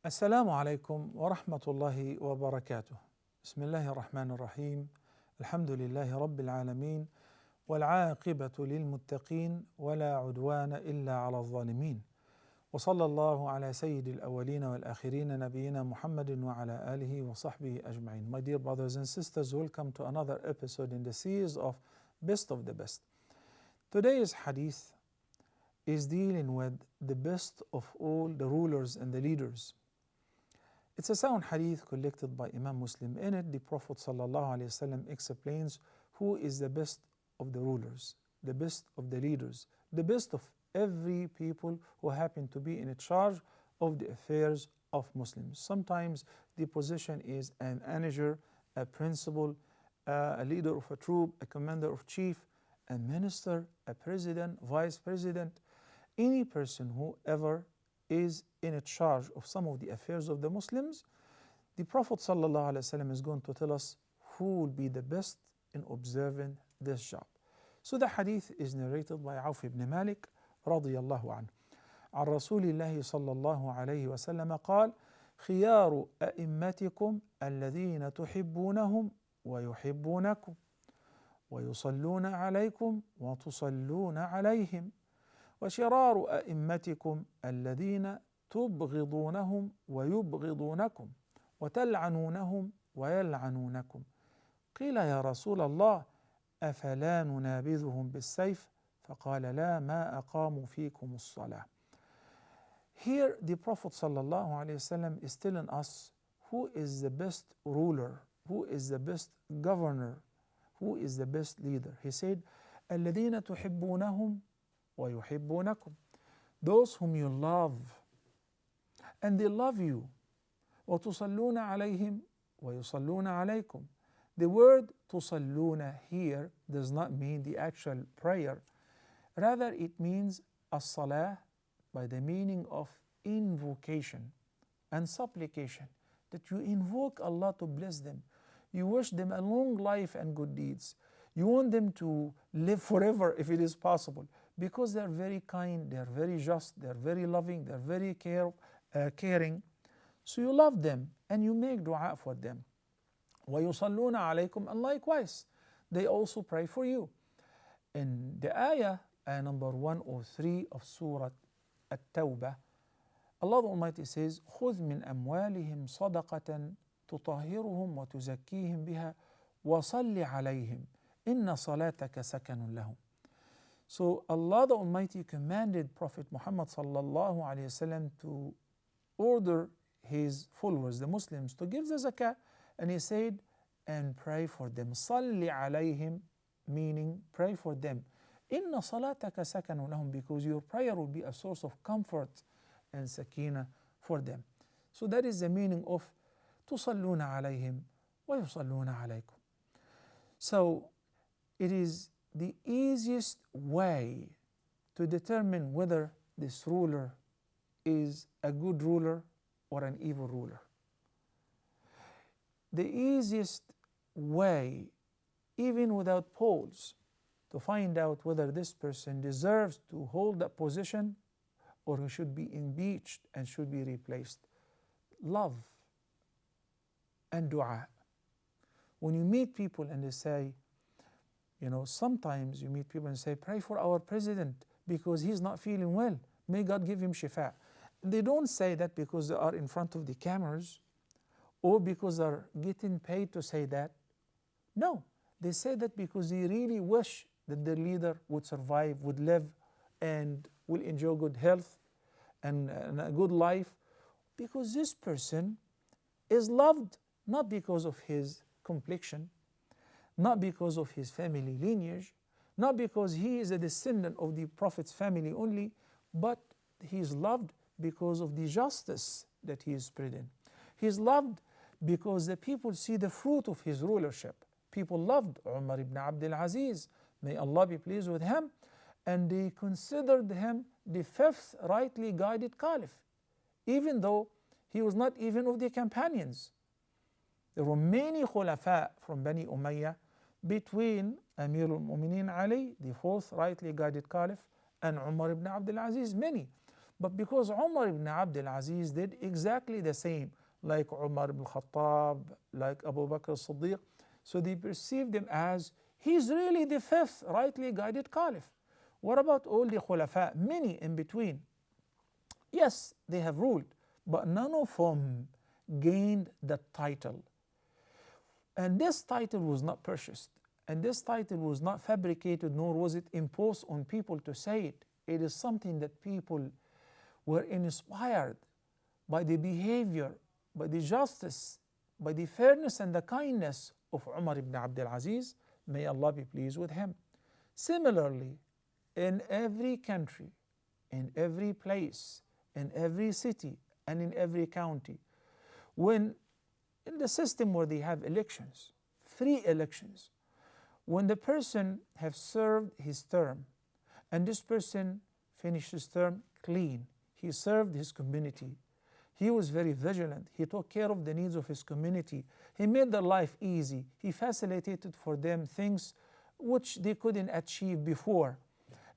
السلام عليكم ورحمة الله وبركاته. بسم الله الرحمن الرحيم. الحمد لله رب العالمين، والعاقبة للمتقين، ولا عدوان إلا على الظالمين. وصلى الله على سيد الأولين والآخرين نبينا محمد وعلى آله وصحبه أجمعين. My dear brothers and sisters, welcome to another episode in the series of Best of the Best. Today's hadith is dealing with the best of all the rulers and the leaders. It's a sound hadith collected by Imam Muslim. In it, the Prophet ﷺ explains who is the best of the rulers, the best of the leaders, the best of every people who happen to be in charge of the affairs of Muslims. Sometimes the position is a manager, a principal, a leader of a troop, a commander of chief, a minister, a president, vice president, any person who ever is in charge of some of the affairs of the Muslims. The Prophet ﷺ is going to tell us who will be the best in observing this job. So the hadith is narrated by Auf ibn Malik رضي الله عنه عن رسول الله صلى الله عليه وسلم قال: خيار أئمتكم الذين تحبونهم ويحبونكم ويصلون عليكم وتصلون عليهم، وشرار أئمتكم الذين تبغضونهم ويبغضونكم وتلعنونهم ويلعنونكم. قيل يا رسول الله أفلا ننابذهم بالسيف؟ فقال لا ما أقاموا فيكم الصلاة. Here the Prophet ﷺ is telling us who is the best ruler, who is the best governor, who is the best leader. He said الذين تحبونهم ويحبونكم, those whom you love and they love you. وتصلون عليهم ويصلون عليكم. The word تصلون here does not mean the actual prayer. Rather, it means as-salah by the meaning of invocation and supplication, that you invoke Allah to bless them. You wish them a long life and good deeds. You want them to live forever if it is possible, because they're very kind, they're very just, they're very loving, they're very caring. So you love them and you make dua for them. وَيُصَلُّونَ عَلَيْكُمْ, and likewise, they also pray for you. In the ayah number 103 of Surah At-Tawbah, Allah the Almighty says, خُذْ مِنْ أَمْوَالِهِمْ صَدَقَةً تُطَهِّرُهُمْ وَتُزَكِّيهِمْ بِهَا وَصَلِّ عَلَيْهِمْ إِنَّ صَلَاتَكَ سَكَنٌ لَهُمْ. So Allah the Almighty commanded Prophet Muhammad sallallahu alayhi wasallam to order his followers, the Muslims, to give the zakah, and he said, and pray for them. صَلِّ عَلَيْهِمْ, meaning pray for them. إِنَّ صَلَاتَكَ سَكَنٌ لَهُمْ, because your prayer will be a source of comfort and sakina for them. So that is the meaning of تُصَلُّونَ عَلَيْهِمْ وَيُصَلُّونَ عَلَيْكُمْ. So it is the easiest way to determine whether this ruler is a good ruler or an evil ruler. The easiest way, even without polls, to find out whether this person deserves to hold that position or he should be impeached and should be replaced: love and dua. When you meet people and they say, sometimes you meet people and say, pray for our president because he's not feeling well, may God give him shifa. They don't say that because they are in front of the cameras or because they're getting paid to say that. No, they say that because they really wish that their leader would survive, would live, and will enjoy good health and a good life, because this person is loved not because of his complexion, not because of his family lineage, not because he is a descendant of the Prophet's family only, but he is loved because of the justice that he is spreading. He is loved because the people see the fruit of his rulership. People loved Umar ibn Abdul Aziz, may Allah be pleased with him, and they considered him the fifth rightly guided caliph, even though he was not even of the companions. There were many khulafa from Bani Umayyah between Amir al-Mu'mineen Ali, the fourth rightly guided caliph, and Umar ibn Abdul Aziz, many. But because Umar ibn Abdul Aziz did exactly the same, like Umar ibn Khattab, like Abu Bakr as-Siddiq, so they perceived him as he's really the fifth rightly guided caliph. What about all the khulafa, many in between? Yes, they have ruled, but none of them gained the title. And this title was not purchased, and this title was not fabricated, nor was it imposed on people to say it. It is something that people were inspired by the behavior, by the justice, by the fairness and the kindness of Umar ibn Abdul Aziz. May Allah be pleased with him. Similarly, in every country, in every place, in every city, and in every county, when in the system where they have elections, free elections, when the person has served his term, and this person finished his term clean, he served his community, he was very vigilant, he took care of the needs of his community, he made their life easy, he facilitated for them things which they couldn't achieve before.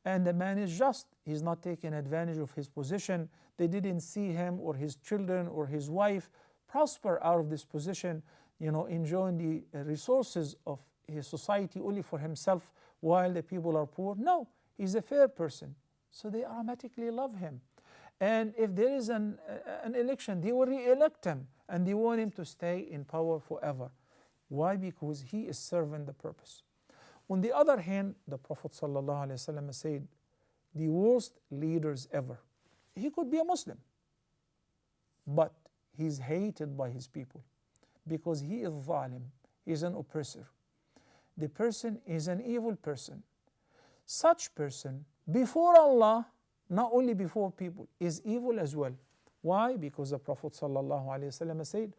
And the man is just, he's not taking advantage of his position. They didn't see him or his children or his wife prosper out of this position, enjoying the resources of his society only for himself while the people are poor. No, he's a fair person, so they automatically love him. And if there is an election, they will re-elect him and they want him to stay in power forever. Why? Because he is serving the purpose. On the other hand, the Prophet ﷺ said, the worst leaders ever. He could be a Muslim, but he's hated by his people because he is zalim, he's an oppressor. The person is an evil person. Such person, before Allah, not only before people, is evil as well. Why? Because the Prophet ﷺ said,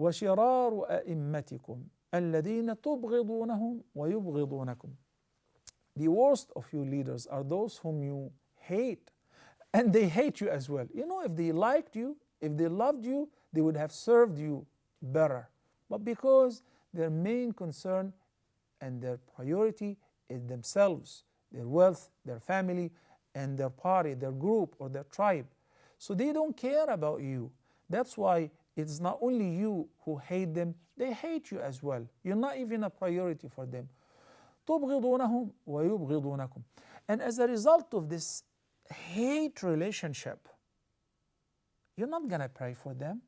وَشِرَارُ أَئِمَّتِكُمْ الَّذِينَ تُبْغِضُونَهُمْ وَيُبْغِضُونَكُمْ. The worst of you leaders are those whom you hate, and they hate you as well. If they liked you, if they loved you, they would have served you better. But because their main concern and their priority is themselves, their wealth, their family, and their party, their group, or their tribe, so they don't care about you. That's why it's not only you who hate them, they hate you as well. You're not even a priority for them. تُبْغِضُونَهُمْ وَيُبْغِضُونَكُمْ. And as a result of this hate relationship, you're not going to pray for them.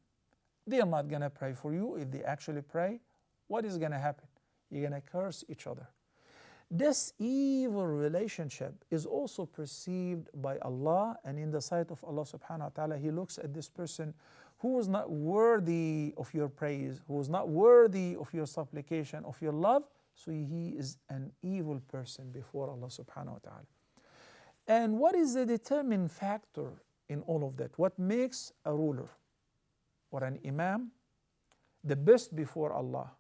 They are not going to pray for you. If they actually pray, what is going to happen? You're going to curse each other. This evil relationship is also perceived by Allah, and in the sight of Allah subhanahu wa ta'ala, He looks at this person who is not worthy of your praise, who is not worthy of your supplication, of your love, so he is an evil person before Allah subhanahu wa ta'ala. And what is the determining factor in all of that? What makes a ruler or an imam the best before Allah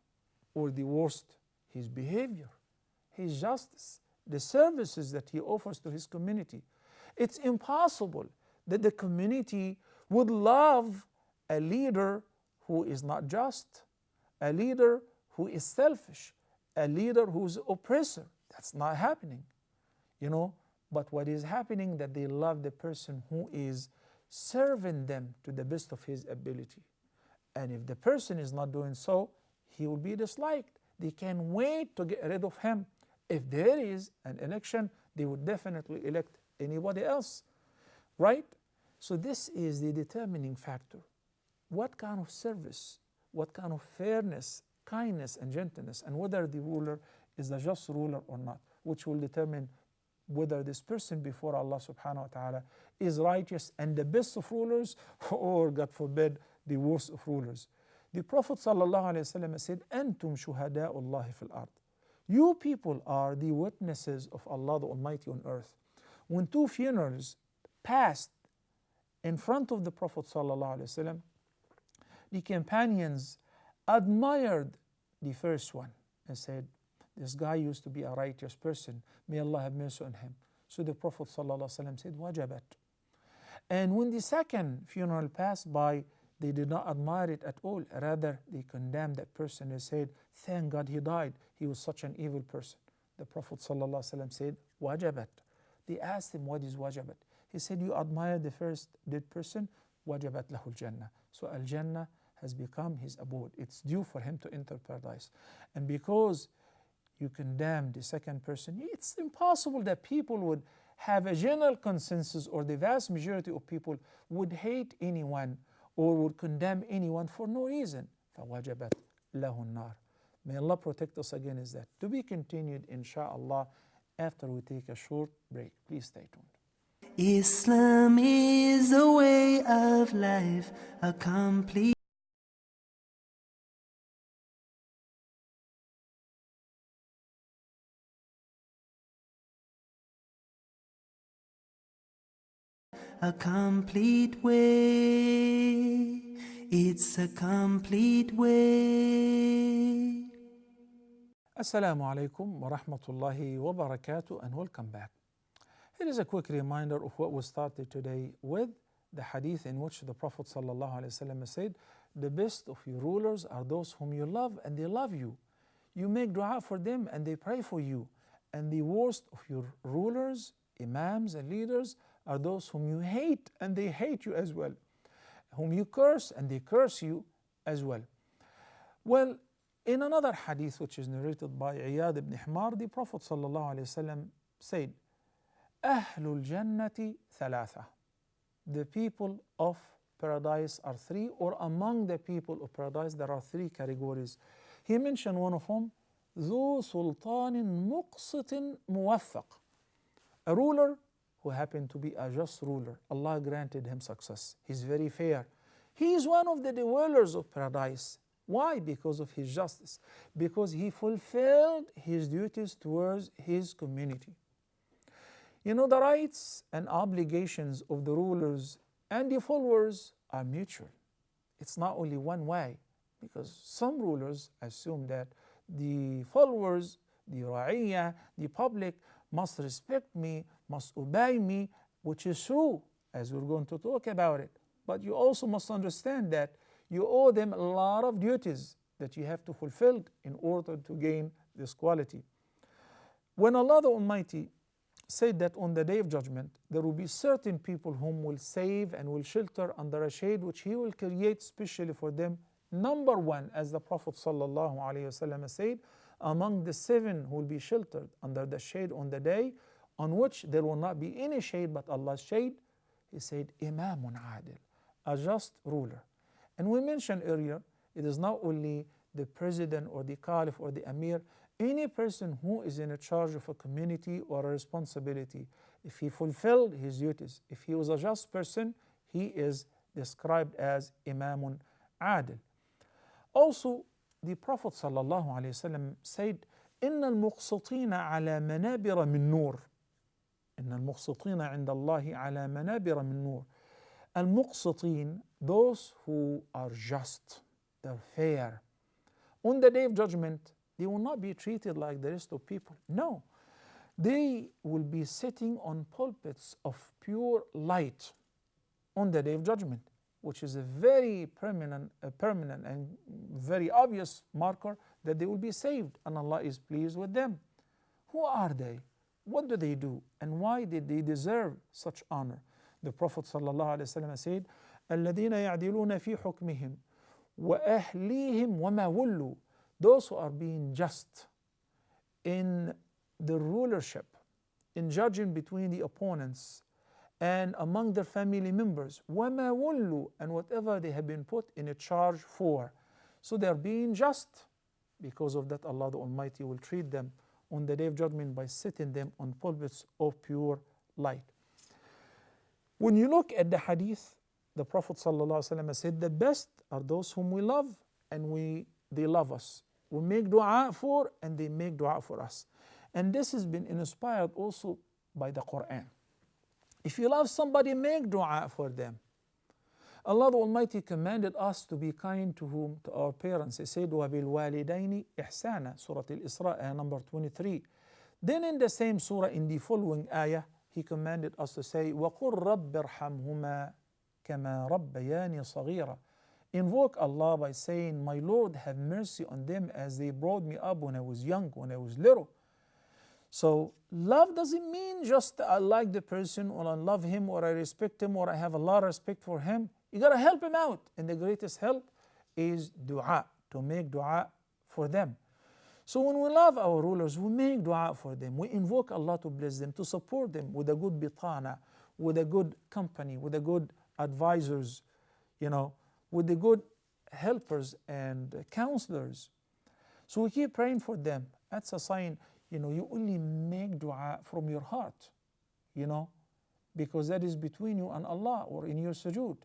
or the worst? His behavior, his justice, the services that he offers to his community. It's impossible that the community would love a leader who is not just, a leader who is selfish, a leader who's oppressor. That's not happening, But what is happening, that they love the person who is serving them to the best of his ability. And if the person is not doing so, he will be disliked. They can't wait to get rid of him. If there is an election, they would definitely elect anybody else, right? So this is the determining factor. What kind of service, what kind of fairness, kindness and gentleness, and whether the ruler is a just ruler or not, which will determine whether this person before Allah subhanahu wa ta'ala is righteous and the best of rulers, or God forbid, the worst of rulers. The Prophet sallallahu alaihi wasallam said, "Antum shuhada'u Allah fil ard." You people are the witnesses of Allah the Almighty on earth. When two funerals passed in front of the Prophet sallallahu alaihi wasallam, the companions admired the first one and said, "This guy used to be a righteous person. May Allah have mercy on him." So the Prophet ﷺ said, "Wajabat." And when the second funeral passed by, they did not admire it at all. Rather, they condemned that person and said, "Thank God he died. He was such an evil person." The Prophet ﷺ said, "Wajabat." They asked him, "What is wajabat?" He said, you admire the first dead person, وَجَبَتْ لَهُ الْجَنَّةِ. So Al-Jannah has become his abode. It's due for him to enter paradise. And because you condemn the second person, it's impossible that people would have a general consensus, or the vast majority of people would hate anyone or would condemn anyone for no reason. فَوَجَبَتْ لَهُ النَّارِ. May Allah protect us against that. To be continued, inshallah, after we take a short break. Please stay tuned. Islam is a way of life, a complete way. It's a complete way. Assalamu alaikum wa rahmatullahi wa barakatuh, and welcome back. Here is a quick reminder of what we started today with, the hadith in which the Prophet ﷺ said, the best of your rulers are those whom you love and they love you. You make dua for them and they pray for you. And the worst of your rulers, imams and leaders, are those whom you hate and they hate you as well. Whom you curse and they curse you as well. Well, in another hadith which is narrated by Iyad ibn Himar, the Prophet ﷺ said, Ahlul Jannati Thalatha. The people of paradise are three, or among the people of paradise there are three categories. He mentioned one of them, ذو سلطان مقسط موفق. A ruler who happened to be a just ruler. Allah granted him success. He's very fair. He is one of the dwellers of paradise. Why? Because of his justice. Because he fulfilled his duties towards his community. You know, the rights and obligations of the rulers and the followers are mutual. It's not only one way, because some rulers assume that the followers, the ra'iyah, the public must respect me, must obey me, which is true, as we're going to talk about it. But you also must understand that you owe them a lot of duties that you have to fulfill in order to gain this quality. When Allah the Almighty said that on the Day of Judgment, there will be certain people whom will save and will shelter under a shade which He will create specially for them. Number one, as the Prophet ﷺ said, among the seven who will be sheltered under the shade on the day on which there will not be any shade but Allah's shade, He said, Imamun Adil, a just ruler. And we mentioned earlier, it is not only the president or the caliph or the emir, any person who is in charge of a community or a responsibility, if he fulfilled his duties, if he was a just person, he is described as Imamun Adil. Also, the Prophet ﷺ said, إن المقسطين على منابر من نور. إن المقسطين عند الله على منابر من نور. Al-Muqsitin, those who are just, they're fair. On the Day of Judgment, they will not be treated like the rest of people. No, they will be sitting on pulpits of pure light on the Day of Judgment, which is a very permanent and very obvious marker that they will be saved and Allah is pleased with them. Who are they? What do they do? And why did they deserve such honor? The Prophet ﷺ said, الَّذِينَ يَعْدِلُونَ فِي حُكْمِهِمْ وَأَهْلِيهِمْ وَمَا وُلُّوا. Those who are being just in the rulership, in judging between the opponents and among their family members, وَمَا وُلُّوا, and whatever they have been put in a charge for. So they are being just. Because of that, Allah the Almighty will treat them on the Day of Judgment by setting them on pulpits of pure light. When you look at the hadith, the Prophet ﷺ said, the best are those whom we love and they love us. We make dua for and they make dua for us. And this has been inspired also by the Quran. If you love somebody, make dua for them. Allah the Almighty commanded us to be kind to whom? To our parents. He said, وَبِالْوَالِدَيْنِ إِحْسَانًا, Surah Al-Isra, ayah number 23. Then in the same surah, in the following ayah, He commanded us to say, وَقُلْ رَبِّ ارْحَمْهُمَا كَمَا رَبَّيَانِي صَغِيرًا. Invoke Allah by saying, my Lord, have mercy on them as they brought me up when I was young, when I was little. So love doesn't mean just I like the person or I love him or I respect him or I have a lot of respect for him. You got to help him out. And the greatest help is dua, to make dua for them. So when we love our rulers, we make dua for them. We invoke Allah to bless them, to support them with a good bitana, with a good company, with a good advisors, with the good helpers and counselors. So we keep praying for them. That's a sign, you only make dua from your heart, because that is between you and Allah or in your sujood.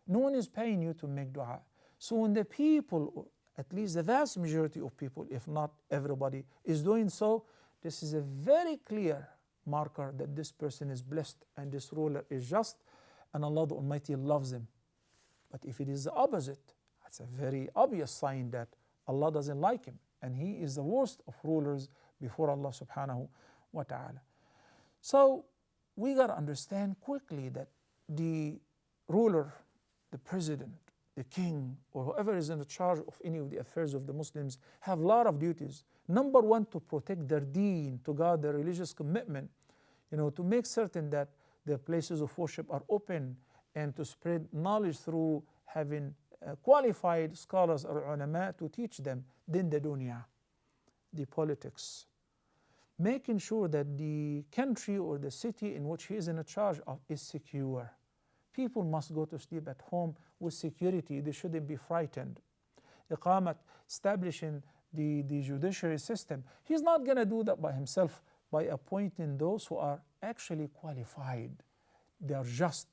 No one is paying you to make dua. So when the people, at least the vast majority of people, if not everybody, is doing so, this is a very clear marker that this person is blessed and this ruler is just and Allah the Almighty loves him. But if it is the opposite, that's a very obvious sign that Allah doesn't like him and he is the worst of rulers before Allah subhanahu wa ta'ala. So we got to understand quickly that the ruler, the president, the king, or whoever is in charge of any of the affairs of the Muslims have a lot of duties. Number one, to protect their deen, to guard their religious commitment, to make certain that their places of worship are open and to spread knowledge through having qualified scholars or ulama to teach them. Then the dunya, the politics, making sure that the country or the city in which he is in charge of is secure. People must go to sleep at home with security. They shouldn't be frightened. Iqamat, establishing the judiciary system. He's not going to do that by himself, by appointing those who are actually qualified. They are just,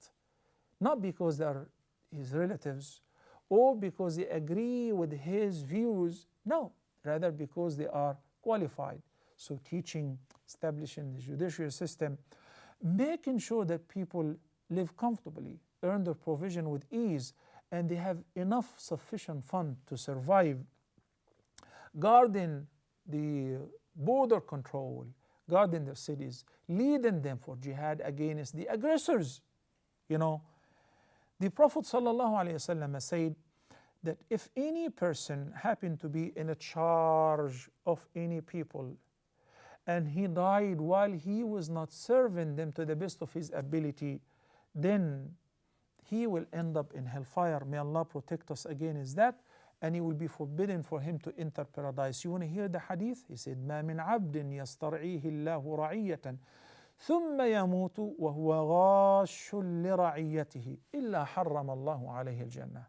not because they are his relatives or because they agree with his views. No, rather because they are qualified. So teaching, establishing the judiciary system, making sure that people live comfortably, earn their provision with ease, and they have enough sufficient fund to survive, guarding the border control, guarding their cities, leading them for jihad against the aggressors. The Prophet ﷺ said that if any person happened to be in a charge of any people and he died while he was not serving them to the best of his ability, then he will end up in hellfire. May Allah protect us against that, and it will be forbidden for him to enter paradise. You want to hear the hadith? He said, ما من عبد يسترعيه الله رعية ثم يموت وهو غاش لرعيته إلا حرم الله عليه الجنة.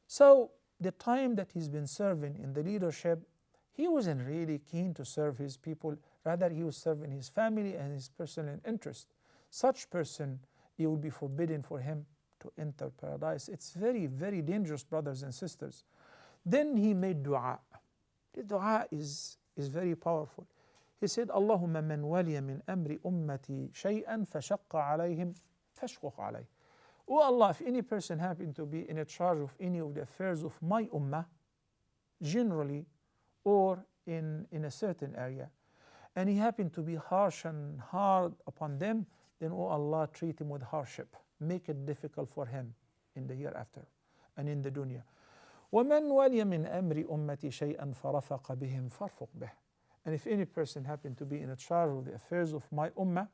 So the time that he's been serving in the leadership, he wasn't really keen to serve his people. Rather, he was serving his family and his personal interest. Such person, it will be forbidden for him to enter paradise. It's very, very dangerous, brothers and sisters. Then he made dua. The dua is very powerful. He said, Allahumma man waliya min amri ummati shay'an fashaqqa alayhim fashquq alayh. Oh Allah, if any person happened to be in a charge of any of the affairs of my ummah, generally, or in a certain area, and he happened to be harsh and hard upon them, then, oh Allah, treat him with hardship. Make it difficult for him in the hereafter and in the dunya. وَمَنْ وَلِيَ مِنْ أَمْرِ أُمَّتِي شَيْئًا فَرَفَقَ بِهِمْ فَارْفُقْ بِهِ. And if any person happened to be in a charge of the affairs of my ummah,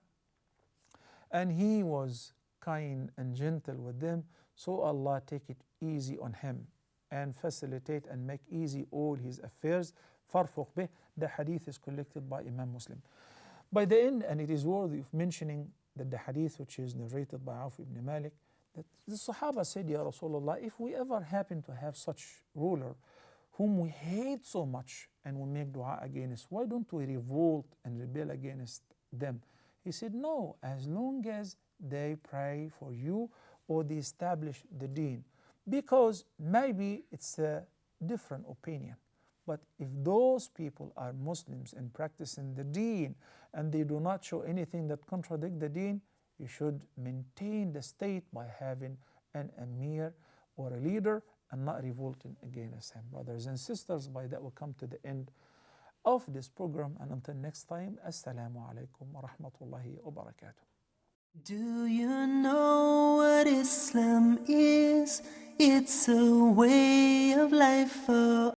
and he was kind and gentle with them, so Allah take it easy on him and facilitate and make easy all his affairs. فَارْفُقْ بِهِ. The hadith is collected by Imam Muslim. By the end, and it is worthy of mentioning that the hadith which is narrated by Auf ibn Malik, that the Sahaba said, Ya Rasulullah, if we ever happen to have such ruler whom we hate so much and we make dua against, why don't we revolt and rebel against them? He said, no, as long as they pray for you or they establish the deen. Because maybe it's a different opinion. But if those people are Muslims and practicing the deen and they do not show anything that contradict the deen, you should maintain the state by having an emir or a leader and not revolting against him. Brothers and sisters, by that we come to the end of this program, and until next time, Assalamu alaikum wa rahmatullahi wa barakatuh. Do you know what Islam is? It's a way of life for